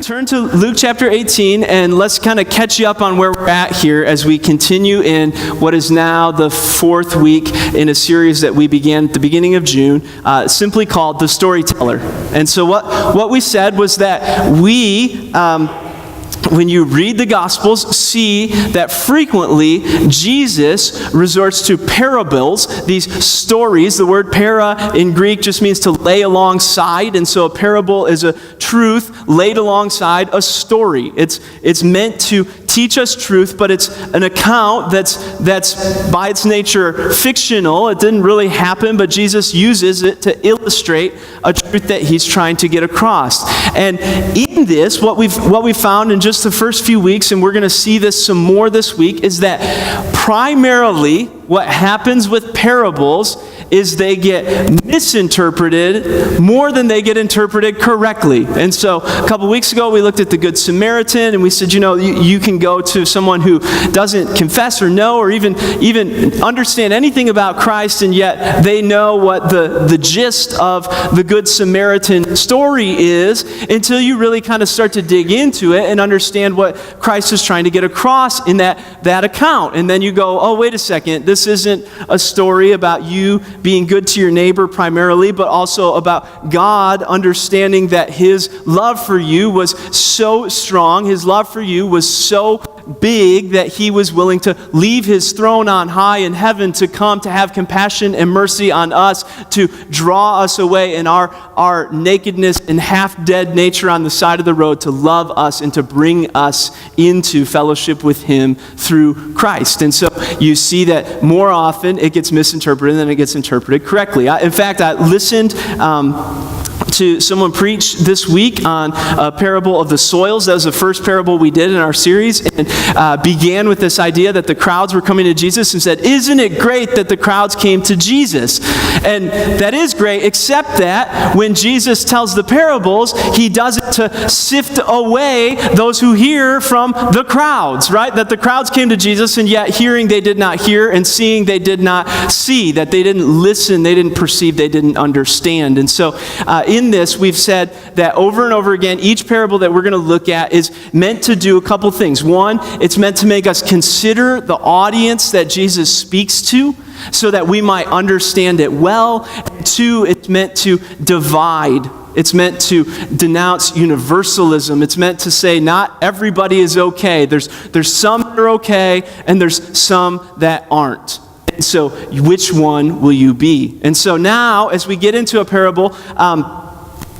turn to Luke chapter 18, and let's kind of catch you up on where we're at here as we continue in what is now the fourth week in a series that we began at the beginning of June, simply called The Storyteller. And so what we said was that we... when you read the Gospels, see that frequently Jesus resorts to parables, these stories. The word para in Greek just means to lay alongside, and so a parable is a truth laid alongside a story. It's meant to teach us truth, but it's an account that's by its nature fictional. It didn't really happen, but Jesus uses it to illustrate a truth that he's trying to get across. And in this, what we've found in just the first few weeks, and we're going to see this some more this week, is that primarily what happens with parables is they get misinterpreted more than they get interpreted correctly. And so a couple weeks ago, we looked at the Good Samaritan, and we said, you can go to someone who doesn't confess or know or even understand anything about Christ, and yet they know what the gist of the Good Samaritan story is until you really kind of start to dig into it and understand what Christ is trying to get across in that account. And then you go, oh, wait a second, this isn't a story about you being good to your neighbor primarily, but also about God understanding that his love for you was so strong, his love for you was so big that he was willing to leave his throne on high in heaven to come to have compassion and mercy on us, to draw us away in our nakedness and half-dead nature on the side of the road, to love us and to bring us into fellowship with him through Christ. And so you see that more often it gets misinterpreted than it gets interpreted correctly. In fact, I listened to someone preach this week on a parable of the soils. That was the first parable we did in our series, and began with this idea that the crowds were coming to Jesus and said, isn't it great that the crowds came to Jesus? And that is great, except that when Jesus tells the parables, he does it to sift away those who hear from the crowds, right? That the crowds came to Jesus, and yet hearing they did not hear, and seeing they did not see, that they didn't listen, they didn't perceive, they didn't understand. And so in this, we've said that over and over again, each parable that we're going to look at is meant to do a couple things. One, it's meant to make us consider the audience that Jesus speaks to so that we might understand it well. And two, it's meant to divide. It's meant to denounce universalism. It's meant to say not everybody is okay. There's some that are okay, and there's some that aren't. And so which one will you be? And so now, as we get into a parable,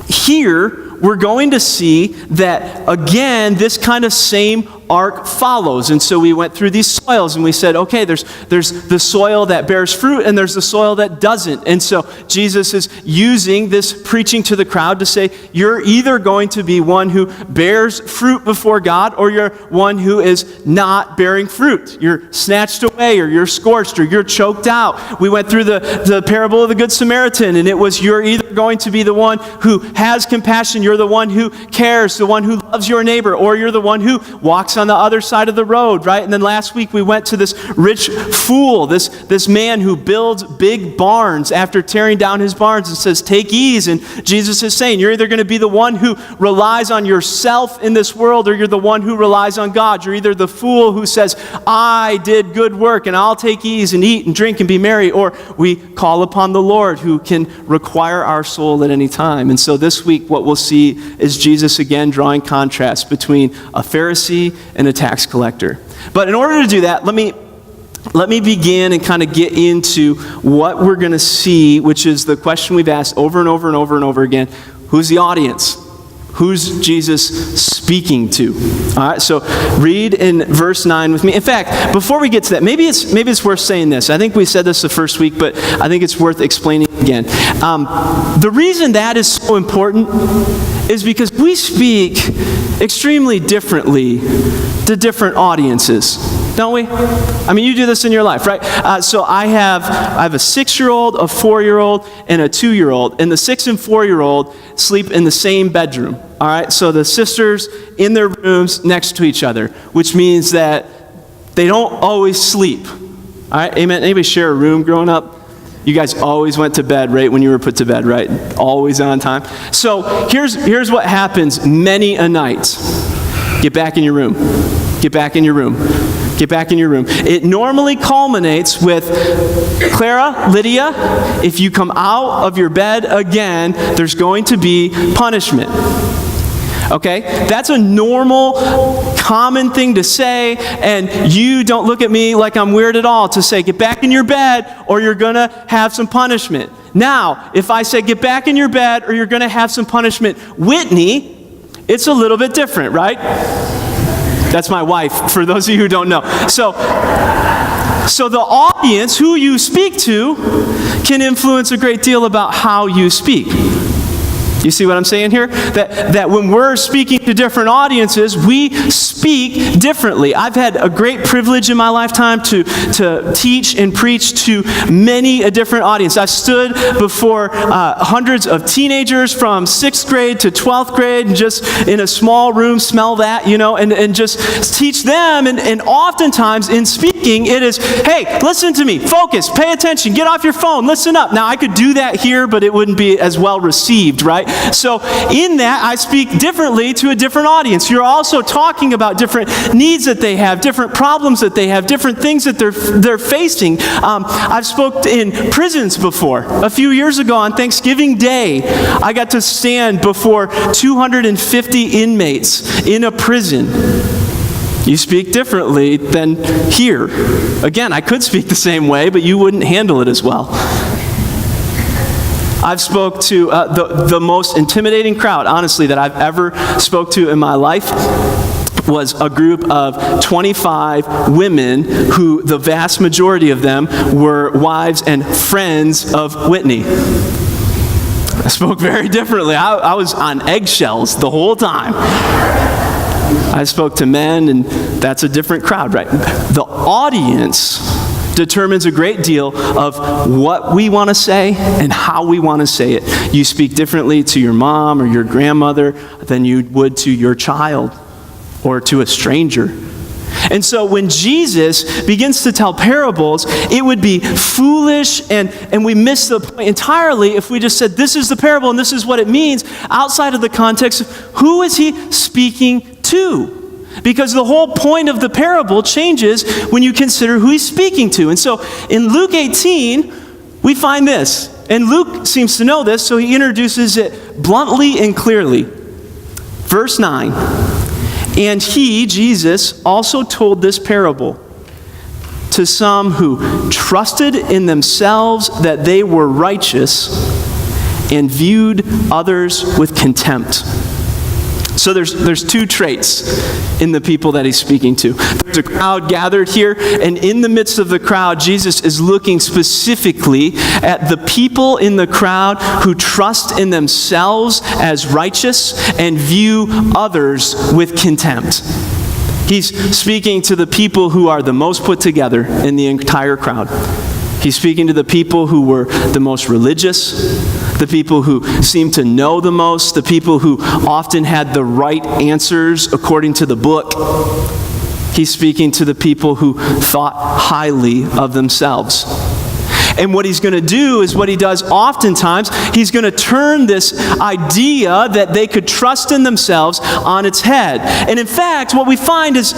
here we're going to see that, again, this kind of same arc follows. And so we went through these soils, and we said, okay, there's the soil that bears fruit, and there's the soil that doesn't. And so Jesus is using this preaching to the crowd to say, you're either going to be one who bears fruit before God, or you're one who is not bearing fruit. You're snatched away, or you're scorched, or you're choked out. We went through the parable of the Good Samaritan, and it was, you're either going to be the one who has compassion, you're the one who cares, the one who loves your neighbor, or you're the one who walks on the other side of the road, right? And then last week we went to this rich fool, this man who builds big barns after tearing down his barns and says, take ease. And Jesus is saying, you're either going to be the one who relies on yourself in this world, or you're the one who relies on God. You're either the fool who says, I did good work and I'll take ease and eat and drink and be merry, or we call upon the Lord who can require our soul at any time. And so this week what we'll see is Jesus again drawing contrast between a Pharisee and a tax collector. But in order to do that, let me begin and kind of get into what we're going to see, which is the question we've asked over and over and over and over again. Who's the audience? Who's Jesus speaking to? All right, so read in verse 9 with me. In fact, before we get to that, maybe it's worth saying this. I think we said this the first week, but I think it's worth explaining again. The reason that is so important is because we speak extremely differently to different audiences, don't we? I mean, you do this in your life, right? So I have a 6-year-old, a 4-year-old, and a 2-year-old, and the 6 and 4-year-old sleep in the same bedroom. All right, so the sisters in their rooms next to each other, which means that they don't always sleep. All right, amen. Anybody share a room growing up? You guys always went to bed right when you were put to bed, right? Always on time. So here's what happens many a night. Get back in your room. Get back in your room. Get back in your room. It normally culminates with, Clara, Lydia, if you come out of your bed again, there's going to be punishment. Okay? That's a normal, common thing to say, and you don't look at me like I'm weird at all to say, get back in your bed or you're going to have some punishment. Now, if I say, get back in your bed or you're going to have some punishment, Whitney, it's a little bit different, right? That's my wife, for those of you who don't know. So the audience, who you speak to, can influence a great deal about how you speak. You see what I'm saying here? That when we're speaking to different audiences, we speak differently. I've had a great privilege in my lifetime to teach and preach to many a different audience. I've stood before hundreds of teenagers from 6th grade to 12th grade, and just in a small room, smell that, and just teach them. And oftentimes in speaking, it is, hey, listen to me, focus, pay attention, get off your phone, listen up. Now, I could do that here, but it wouldn't be as well received, right? So in that, I speak differently to a different audience. You're also talking about different needs that they have, different problems that they have, different things that they're facing. I've spoken in prisons before. A few years ago on Thanksgiving Day, I got to stand before 250 inmates in a prison. You speak differently than here. Again, I could speak the same way, but you wouldn't handle it as well. I've spoke to the most intimidating crowd, honestly, that I've ever spoke to in my life was a group of 25 women who the vast majority of them were wives and friends of Whitney. I spoke very differently. I was on eggshells the whole time. I spoke to men, and that's a different crowd, right? The audience determines a great deal of what we want to say and how we want to say it. You speak differently to your mom or your grandmother than you would to your child or to a stranger. And so when Jesus begins to tell parables, it would be foolish and we miss the point entirely if we just said, this is the parable and this is what it means, outside of the context of who is he speaking to? Because the whole point of the parable changes when you consider who he's speaking to. And so in Luke 18, we find this. And Luke seems to know this, so he introduces it bluntly and clearly. Verse 9, and he, Jesus, also told this parable to some who trusted in themselves that they were righteous and viewed others with contempt. So there's two traits in the people that he's speaking to. There's a crowd gathered here, and in the midst of the crowd, Jesus is looking specifically at the people in the crowd who trust in themselves as righteous and view others with contempt. He's speaking to the people who are the most put together in the entire crowd. He's speaking to the people who were the most religious, the people who seemed to know the most, the people who often had the right answers according to the book. He's speaking to the people who thought highly of themselves. And what he's going to do is what he does oftentimes. He's going to turn this idea that they could trust in themselves on its head. And in fact, what we find is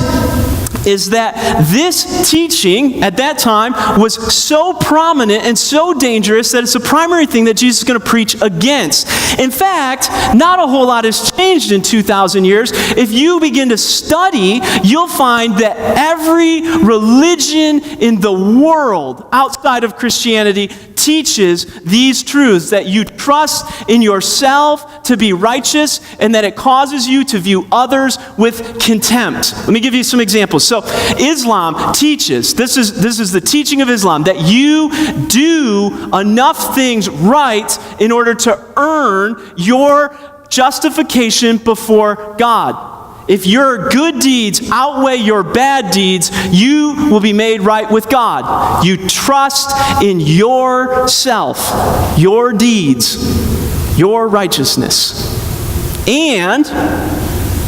that this teaching at that time was so prominent and so dangerous that it's the primary thing that Jesus is going to preach against. In fact, not a whole lot has changed in 2,000 years. If you begin to study, you'll find that every religion in the world outside of Christianity teaches these truths, that you trust in yourself to be righteous and that it causes you to view others with contempt. Let me give you some examples. So Islam teaches, this is the teaching of Islam, that you do enough things right in order to earn your justification before God. If your good deeds outweigh your bad deeds, you will be made right with God. You trust in yourself, your deeds, your righteousness. And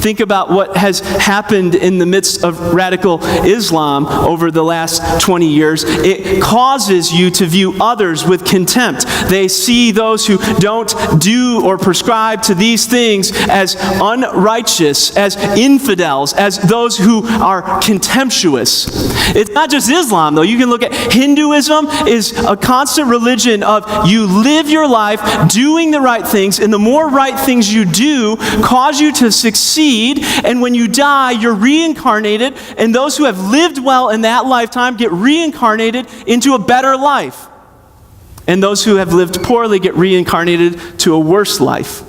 Think about what has happened in the midst of radical Islam over the last 20 years. It causes you to view others with contempt. They see those who don't do or prescribe to these things as unrighteous, as infidels, as those who are contemptuous. It's not just Islam, though. You can look at Hinduism is a constant religion of you live your life doing the right things, and the more right things you do cause you to succeed, and when you die, you're reincarnated, and those who have lived well in that lifetime get reincarnated into a better life. And those who have lived poorly get reincarnated to a worse life.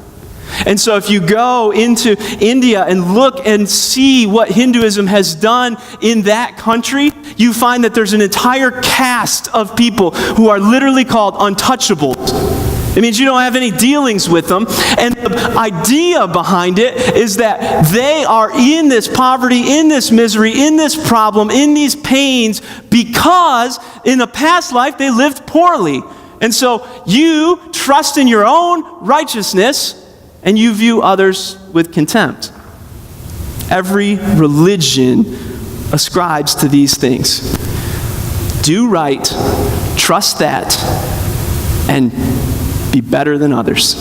And so if you go into India and look and see what Hinduism has done in that country, you find that there's an entire caste of people who are literally called untouchables. It means you don't have any dealings with them. And the idea behind it is that they are in this poverty, in this misery, in this problem, in these pains, because in a past life they lived poorly. And so you trust in your own righteousness and you view others with contempt. Every religion ascribes to these things. Do right, trust that, and be better than others.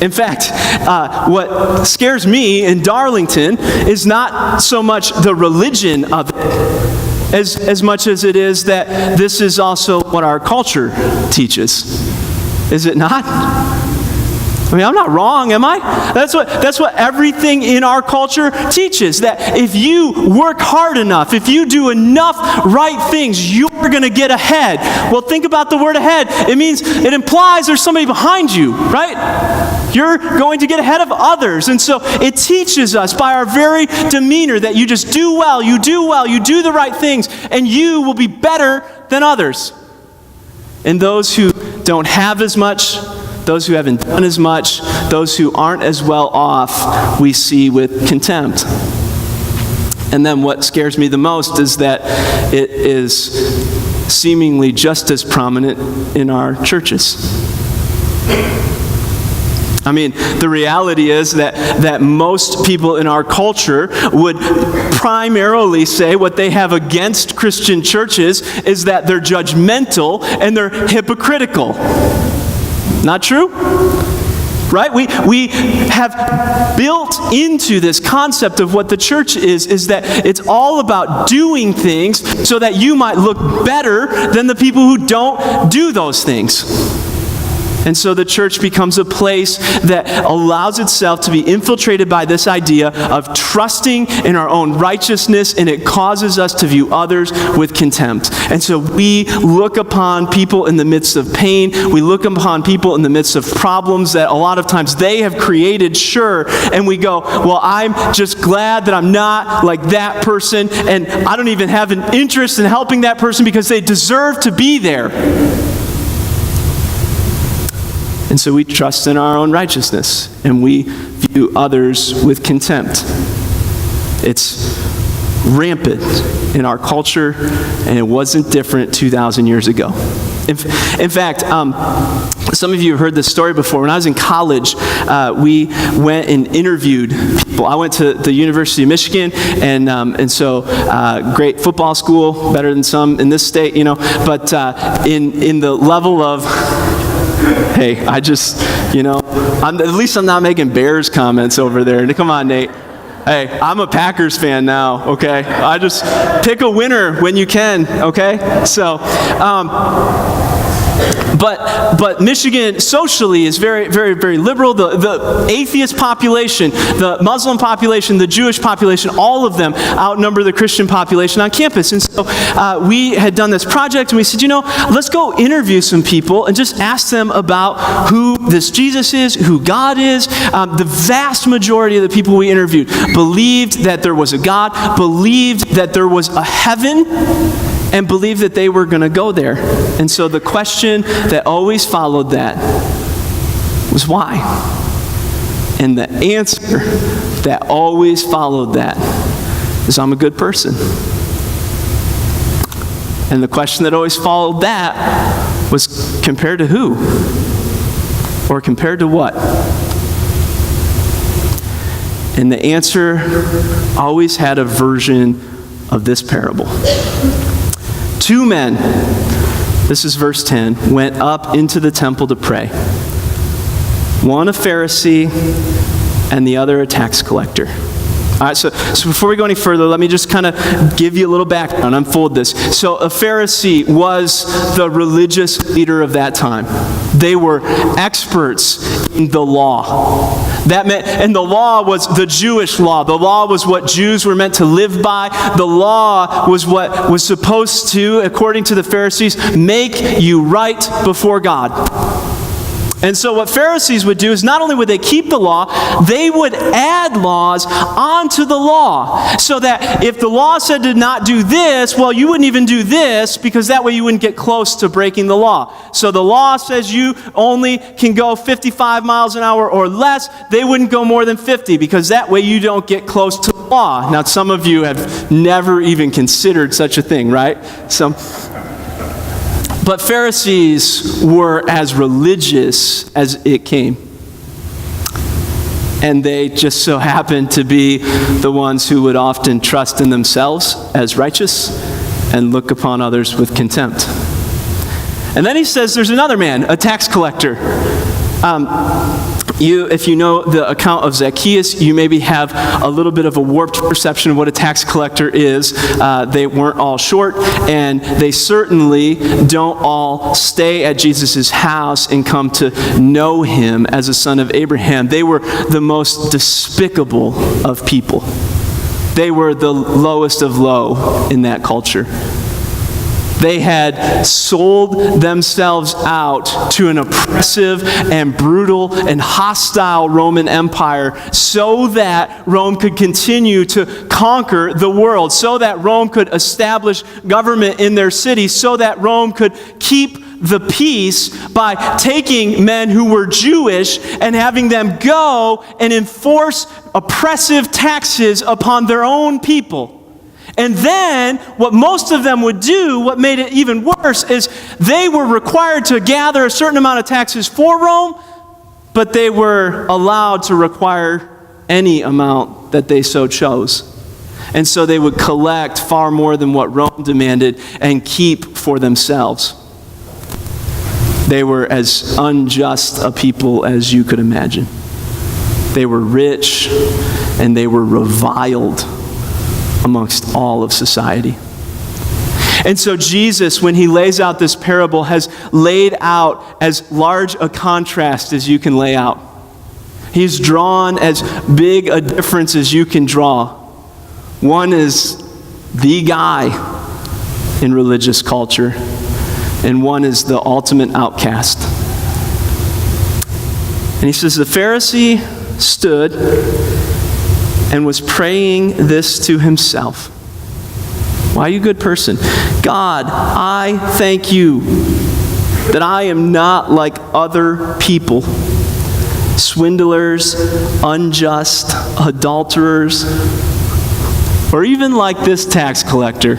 In fact, what scares me in Darlington is not so much the religion of it, as much as it is that this is also what our culture teaches. Is it not? I mean, I'm not wrong, am I? That's what everything in our culture teaches, that if you work hard enough, if you do enough right things, you're going to get ahead. Well, think about the word ahead. It implies there's somebody behind you, right? You're going to get ahead of others. And so it teaches us by our very demeanor that you just do well, you do the right things, and you will be better than others. And those who don't have as much, those who haven't done as much, those who aren't as well off, we see with contempt. And then what scares me the most is that it is seemingly just as prominent in our churches. I mean, the reality is that most people in our culture would primarily say what they have against Christian churches is that they're judgmental and they're hypocritical. Not true? Right? We have built into this concept of what the church is that it's all about doing things so that you might look better than the people who don't do those things. And so the church becomes a place that allows itself to be infiltrated by this idea of trusting in our own righteousness, and it causes us to view others with contempt. And so we look upon people in the midst of pain, we look upon people in the midst of problems that a lot of times they have created, sure, and we go, well, I'm just glad that I'm not like that person, and I don't even have an interest in helping that person because they deserve to be there. And so we trust in our own righteousness, and we view others with contempt. It's rampant in our culture, and it wasn't different 2,000 years ago. In fact, some of you have heard this story before. When I was in college, we went and interviewed people. I went to the University of Michigan, and so great football school, better than some in this state, But in the level of hey, I just, at least I'm not making Bears comments over there. Come on, Nate. Hey, I'm a Packers fan now, okay? I just pick a winner when you can, okay? So, but Michigan socially is very, very, very liberal. The atheist population, the Muslim population, the Jewish population, all of them outnumber the Christian population on campus. And so we had done this project, and we said, let's go interview some people and just ask them about who this Jesus is, who God is. The vast majority of the people we interviewed believed that there was a God, believed that there was a heaven, and believed that they were going to go there. And so the question that always followed that was why? And the answer that always followed that is I'm a good person. And the question that always followed that was compared to who? Or compared to what? And the answer always had a version of this parable. 2 men, this is verse 10, went up into the temple to pray. One a Pharisee and the other a tax collector. All right, so before we go any further, let me just kind of give you a little background, unfold this. So a Pharisee was the religious leader of that time. They were experts in the law. That meant, and the law was the Jewish law. The law was what Jews were meant to live by. The law was what was supposed to, according to the Pharisees, make you right before God. And so what Pharisees would do is not only would they keep the law, they would add laws onto the law. So that if the law said to not do this, well, you wouldn't even do this, because that way you wouldn't get close to breaking the law. So the law says you only can go 55 miles an hour or less. They wouldn't go more than 50, because that way you don't get close to the law. Now, some of you have never even considered such a thing, right? But Pharisees were as religious as it came. And they just so happened to be the ones who would often trust in themselves as righteous and look upon others with contempt. And then he says there's another man, a tax collector. If you know the account of Zacchaeus, you maybe have a little bit of a warped perception of what a tax collector is. They weren't all short, and they certainly don't all stay at Jesus' house and come to know him as a son of Abraham. They were the most despicable of people. They were the lowest of low in that culture. They had sold themselves out to an oppressive and brutal and hostile Roman Empire so that Rome could continue to conquer the world, so that Rome could establish government in their city, so that Rome could keep the peace by taking men who were Jewish and having them go and enforce oppressive taxes upon their own people. And then, what most of them would do, what made it even worse, is they were required to gather a certain amount of taxes for Rome, but they were allowed to require any amount that they so chose. And so they would collect far more than what Rome demanded and keep for themselves. They were as unjust a people as you could imagine. They were rich and they were reviled amongst all of society. And so Jesus, when he lays out this parable, has laid out as large a contrast as you can lay out. He's drawn as big a difference as you can draw. One is the guy in religious culture, and one is the ultimate outcast. And he says, the Pharisee stood and was praying this to himself. Why, you good person? God, I thank you that I am not like other people, swindlers, unjust, adulterers, or even like this tax collector.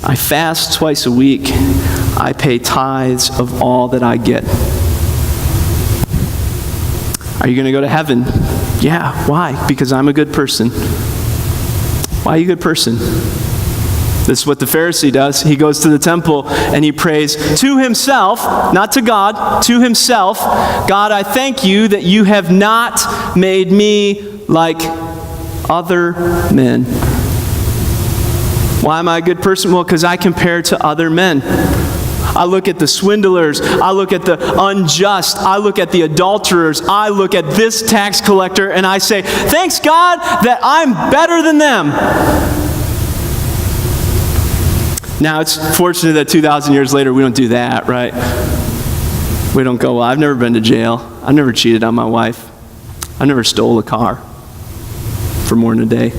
I fast twice a week. I pay tithes of all that I get. Are you going to go to heaven? Yeah. Why? Because I'm a good person. Why are you a good person? This is what the Pharisee does. He goes to the temple and he prays to himself, not to God, to himself. God, I thank you that you have not made me like other men. Why am I a good person? Well, because I compare to other men. I look at the swindlers, I look at the unjust, I look at the adulterers, I look at this tax collector, and I say, thanks God that I'm better than them. Now, it's fortunate that 2,000 years later we don't do that, right? We don't go, well, I've never been to jail. I've never cheated on my wife. I never stole a car for more than a day.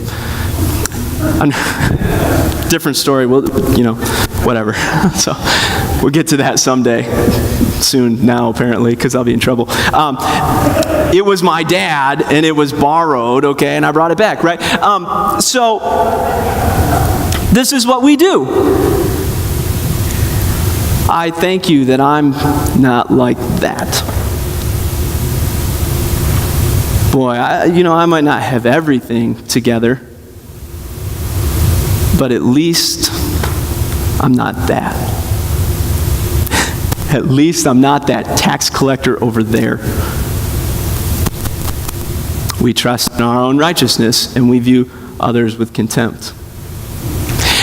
Different story. Well, whatever. So we'll get to that someday. Soon now, apparently, because I'll be in trouble. It was my dad, and it was borrowed, okay, and I brought it back, right? So this is what we do. I thank you that I'm not like that. boy, I might not have everything together, but at least I'm not that. At least I'm not that tax collector over there. We trust in our own righteousness, and we view others with contempt.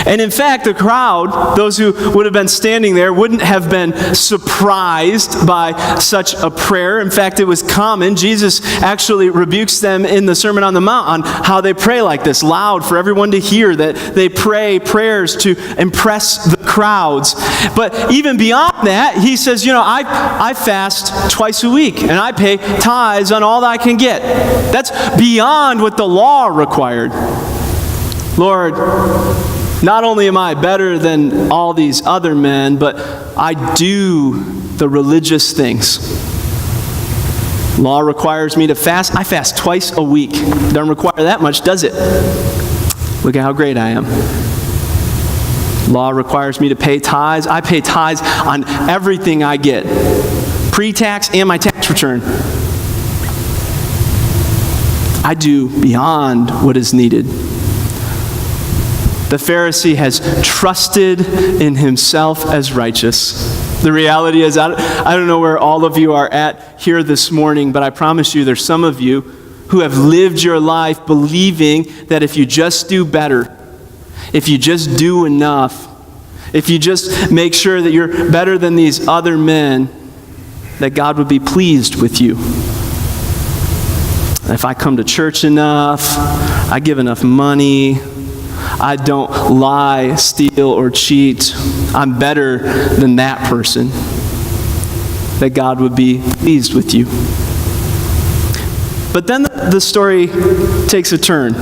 And in fact, the crowd, those who would have been standing there, wouldn't have been surprised by such a prayer. In fact, it was common. Jesus actually rebukes them in the Sermon on the Mount on how they pray like this, loud for everyone to hear, that they pray prayers to impress the crowds. But even beyond that, he says, I fast twice a week, and I pay tithes on all that I can get. That's beyond what the law required. Lord, not only am I better than all these other men, but I do the religious things. Law requires me to fast. I fast twice a week. Doesn't require that much, does it? Look at how great I am. Law requires me to pay tithes. I pay tithes on everything I get, pre-tax and my tax return. I do beyond what is needed. The Pharisee has trusted in himself as righteous. The reality is, I don't know where all of you are at here this morning, but I promise you there's some of you who have lived your life believing that if you just do better, if you just do enough, if you just make sure that you're better than these other men, that God would be pleased with you. If I come to church enough, I give enough money, I don't lie, steal, or cheat, I'm better than that person, that God would be pleased with you. But then the story takes a turn.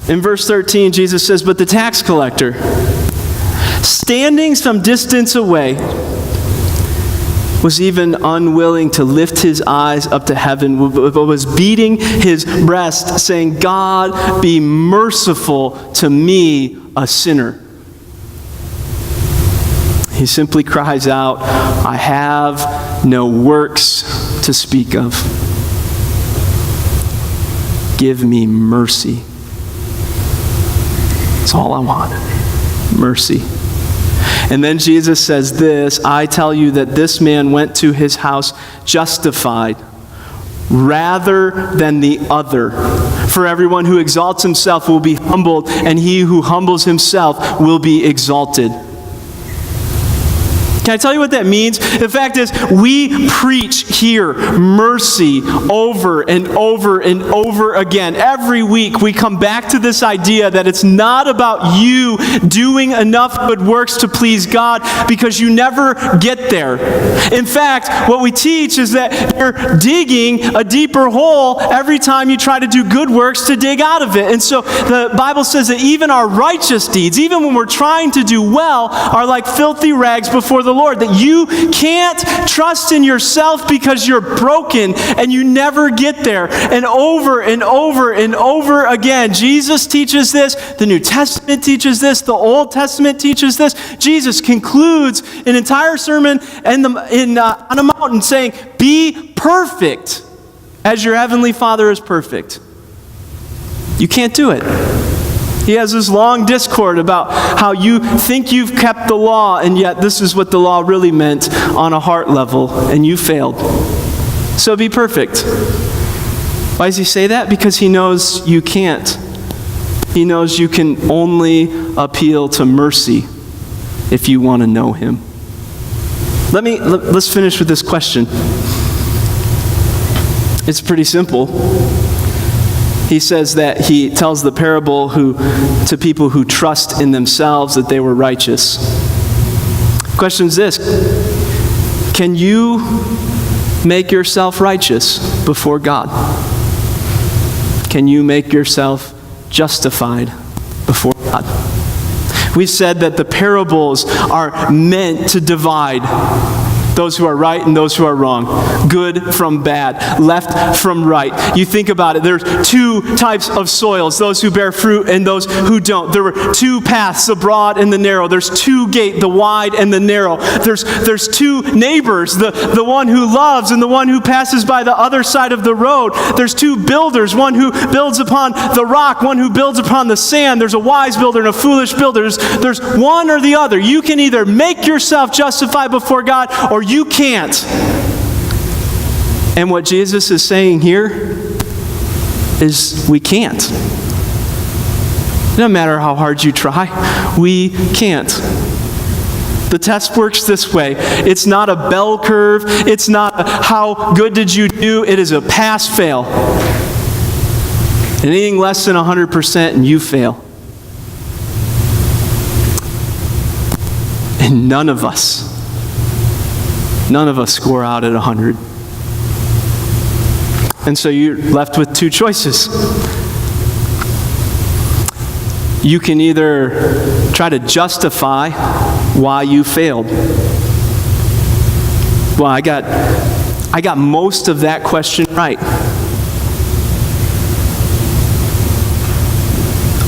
In verse 13, Jesus says, "But the tax collector, standing some distance away, was even unwilling to lift his eyes up to heaven, but was beating his breast, saying, 'God, be merciful to me, a sinner.'" He simply cries out, "I have no works to speak of. Give me mercy." That's all I want. Mercy. And then Jesus says this, "I tell you that this man went to his house justified rather than the other. For everyone who exalts himself will be humbled, and he who humbles himself will be exalted." Can I tell you what that means? The fact is, we preach here mercy over and over and over again. Every week we come back to this idea that it's not about you doing enough good works to please God, because you never get there. In fact, what we teach is that you're digging a deeper hole every time you try to do good works to dig out of it. And so the Bible says that even our righteous deeds, even when we're trying to do well, are like filthy rags before the Lord, that you can't trust in yourself because you're broken and you never get there. And over and over and over again, Jesus teaches this, the New Testament teaches this, the Old Testament teaches this. Jesus concludes an entire sermon on a mountain saying, "Be perfect as your heavenly Father is perfect." You can't do it. He has this long discourse about how you think you've kept the law, and yet this is what the law really meant on a heart level, and you failed. So be perfect. Why does he say that? Because he knows you can't. He knows you can only appeal to mercy if you want to know him. Let's finish with this question. It's pretty simple. He says that he tells the parable to people who trust in themselves that they were righteous. The question is this: can you make yourself righteous before God? Can you make yourself justified before God? We've said that the parables are meant to divide. Those who are right and those who are wrong. Good from bad. Left from right. You think about it. There's two types of soils. Those who bear fruit and those who don't. There were two paths, the broad and the narrow. There's two gates, the wide and the narrow. There's two neighbors, the one who loves and the one who passes by the other side of the road. There's two builders, one who builds upon the rock, one who builds upon the sand. There's a wise builder and a foolish builder. There's one or the other. You can either make yourself justified before God or you can't. And what Jesus is saying here is we can't. No matter how hard you try, we can't. The test works this way. It's not a bell curve. It's not a how good did you do. It is a pass-fail. Anything less than 100% and you fail. And none of us score out at 100. And so you're left with two choices. You can either try to justify why you failed. Well, I got most of that question right.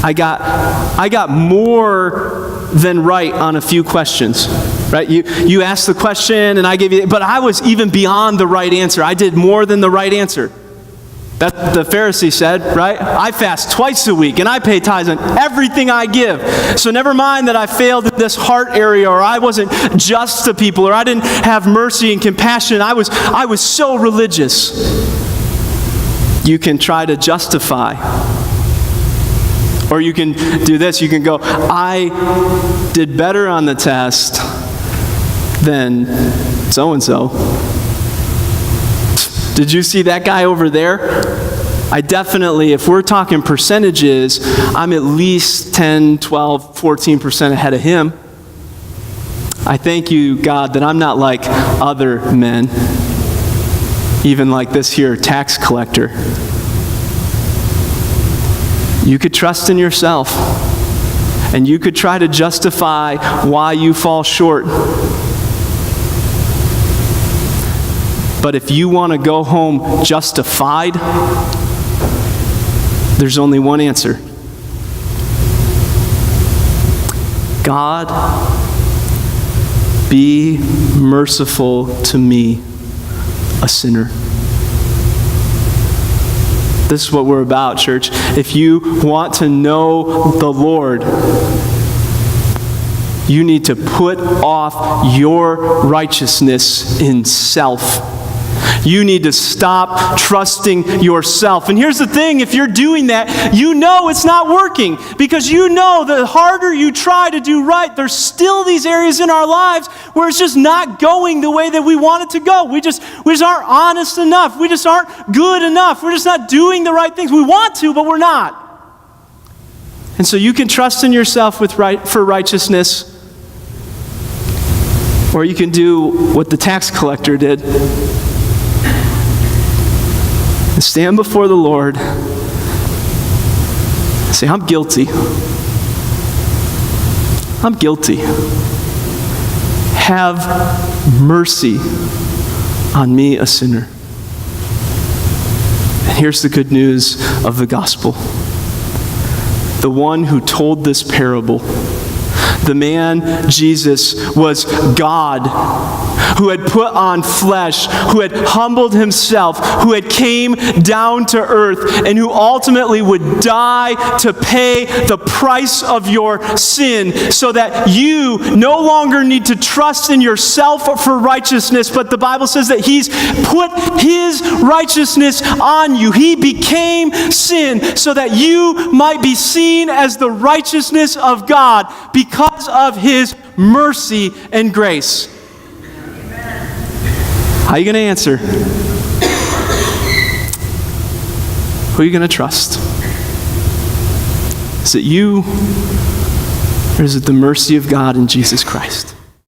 I got more than right on a few questions, right? You asked the question and I gave you, but I was even beyond the right answer. I did more than the right answer. That the Pharisee said, right? I fast twice a week and I pay tithes on everything I give. So never mind that I failed in this heart area, or I wasn't just to people, or I didn't have mercy and compassion. I was so religious. You can try to justify. Or you can do this. You can go, I did better on the test than so-and-so. Did you see that guy over there? I definitely, if we're talking percentages, I'm at least 10, 12, 14% ahead of him. I thank you, God, that I'm not like other men, even like this here tax collector. You could trust in yourself, and you could try to justify why you fall short. But if you want to go home justified, there's only one answer. God, be merciful to me, a sinner. This is what we're about, church. If you want to know the Lord, you need to put off your righteousness in self. You need to stop trusting yourself. And here's the thing, if you're doing that, you know it's not working. Because you know the harder you try to do right, there's still these areas in our lives where it's just not going the way that we want it to go. We just aren't honest enough. We just aren't good enough. We're just not doing the right things. We want to, but we're not. And so you can trust in yourself for righteousness, or you can do what the tax collector did. And stand before the Lord and say, I'm guilty. I'm guilty. Have mercy on me, a sinner. And here's the good news of the gospel. The one who told this parable, the man Jesus, was God, who had put on flesh, who had humbled himself, who had came down to earth, and who ultimately would die to pay the price of your sin, so that you no longer need to trust in yourself for righteousness, but the Bible says that he's put his righteousness on you. He became sin so that you might be seen as the righteousness of God because of his mercy and grace. How are you going to answer? Who are you going to trust? Is it you, or is it the mercy of God in Jesus Christ?